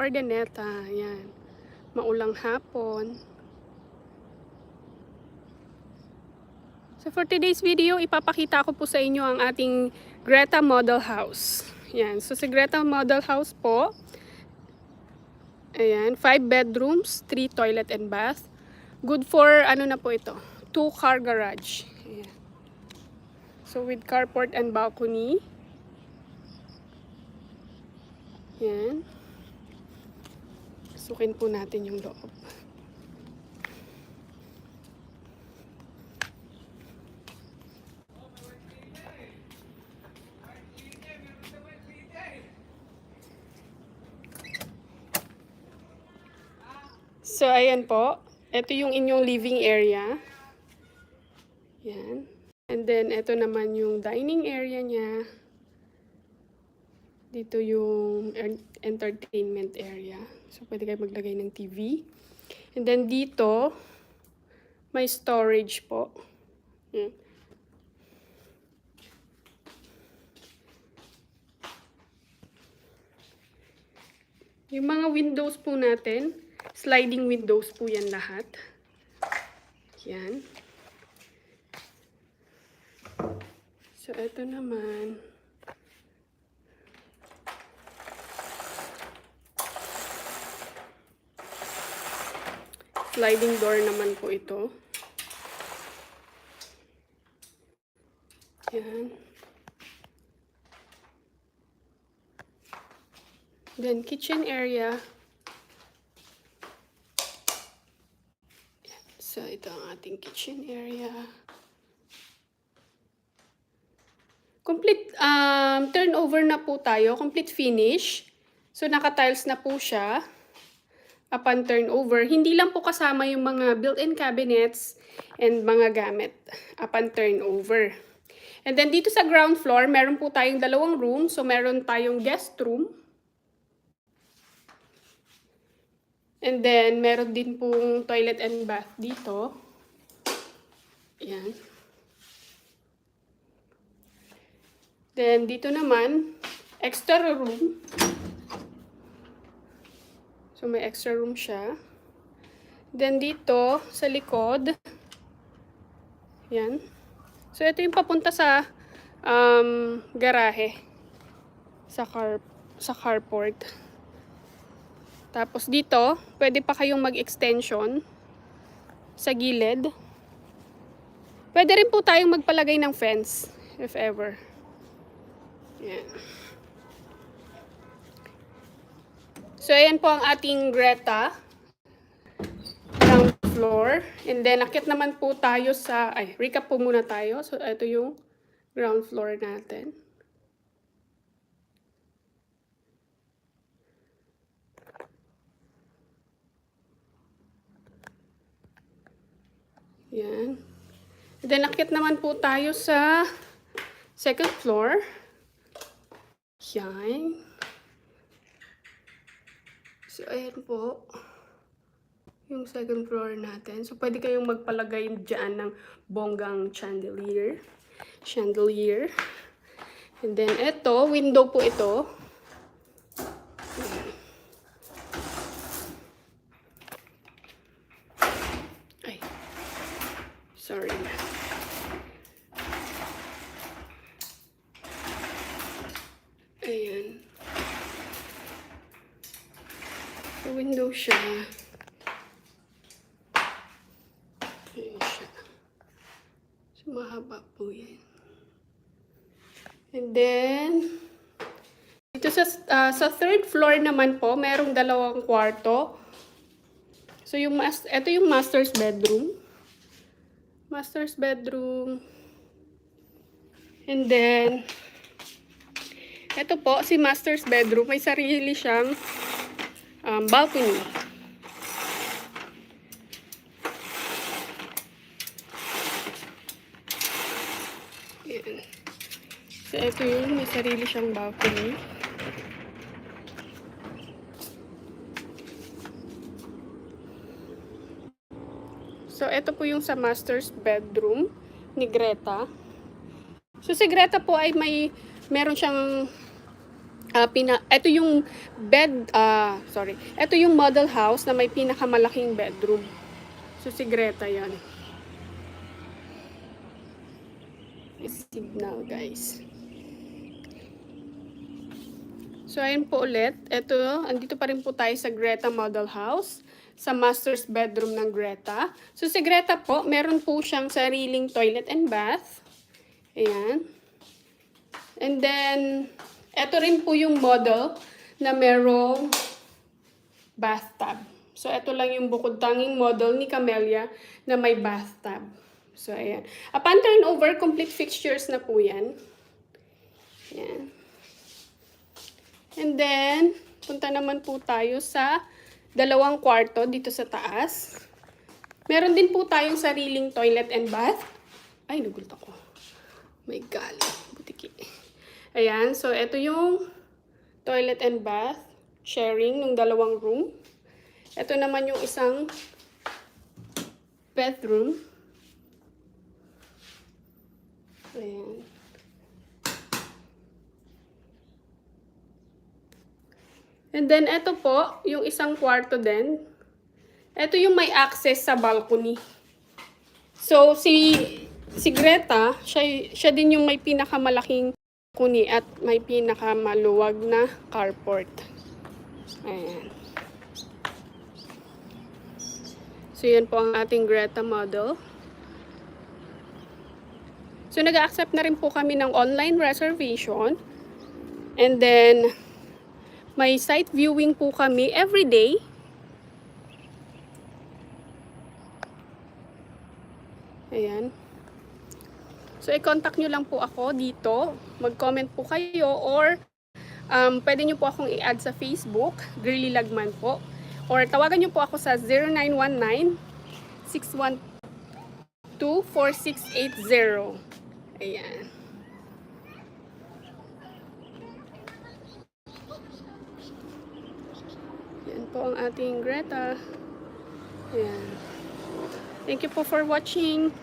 Araneta. Yan. Maulang hapon. So for today's video, ipapakita ko po sa inyo ang ating Greta Model House. Yan. So sa Greta Model House po, ayan, 5 bedrooms, 3 toilet and bath. Good for, ano na po ito, 2 car garage. Ayan. So with carport and balcony. Yan. Sukin po natin yung loob. So, ayan po. Ito yung inyong living area. Yan. And then, ito naman yung dining area niya. Dito yung entertainment area. So, pwede kayo maglagay ng TV. And then, dito, may storage po. Yan. Yung mga windows po natin, sliding windows po yan lahat. Yan. So, ito naman. Sliding door naman po ito. Yan. Then, kitchen area. So, ito ang ating kitchen area. Complete turnover na po tayo. Complete finish. So, naka-tiles na po siya. Upon turnover. Hindi lang po kasama yung mga built-in cabinets and mga gamit. Upon turnover. And then, dito sa ground floor, meron po tayong dalawang room. So, meron tayong guest room. And then, meron din pong toilet and bath dito. Ayan. Then, dito naman, extra room. So, may extra room siya. Then, dito, sa likod. Ayan. So, ito yung papunta sa garahe. Sa carport. Tapos dito, pwede pa kayong mag-extension sa gilid. Pwede rin po tayong magpalagay ng fence, if ever. Yan. So, ayan po ang ating Greta. Ground floor. And then, akit naman po tayo sa, recap po muna tayo. So, ito yung ground floor natin. Yan. Then, akit naman po tayo sa second floor. Yan. So, ayan po. Yung second floor natin. So, pwede kayong magpalagay dyan ng bonggang chandelier. And then, ito, window po ito. Ay. Sorry. Ayan. So, window siya. Ayan siya. So, mahaba po yan. And then, dito sa third floor naman po, merong dalawang kwarto. So, ito yung master's bedroom. Master's bedroom. And then, ito po, si master's bedroom, may sarili siyang balcony. Yan. So, ito yung may sarili siyang balcony. So, ito po yung sa master's bedroom ni Greta. So, si Greta po ay meron siyang ito yung ito yung model house na may pinakamalaking bedroom. So, si Greta yan. Signal, guys. So, ayun po ulit. Andito pa rin po tayo sa Greta Model House, sa master's bedroom ng Greta. So, si Greta po, meron po siyang sariling toilet and bath. Ayan. And then, ito rin po yung model na merong bathtub. So, ito lang yung bukod tanging model ni Camellia na may bathtub. So, ayan. Upon turnover, complete fixtures na po yan. Ayan. And then, punta naman po tayo sa 2 kwarto dito sa taas. Meron din po tayong sariling toilet and bath. Ay, nagulat ako. My God. Butiki. Ayan. So, ito yung toilet and bath. Sharing ng 2 room. Ito naman yung isang bedroom. Ayan. And then, ito po, yung isang kwarto din. Ito yung may access sa balcony. So, si Greta, siya din yung may pinakamalaking balcony at may pinakamaluwag na carport. Ayan. So, yan po ang ating Greta model. So, nag-accept na rin po kami ng online reservation. And then, may site viewing po kami every day. Ayan. So, i-contact nyo lang po ako dito. Mag-comment po kayo or pwede nyo po akong i-add sa Facebook, Girly Lagman po. Or tawagan nyo po ako sa 0919-612-4680. Ayan. Yan po ang ating Greta. Ayan. Thank you po for watching.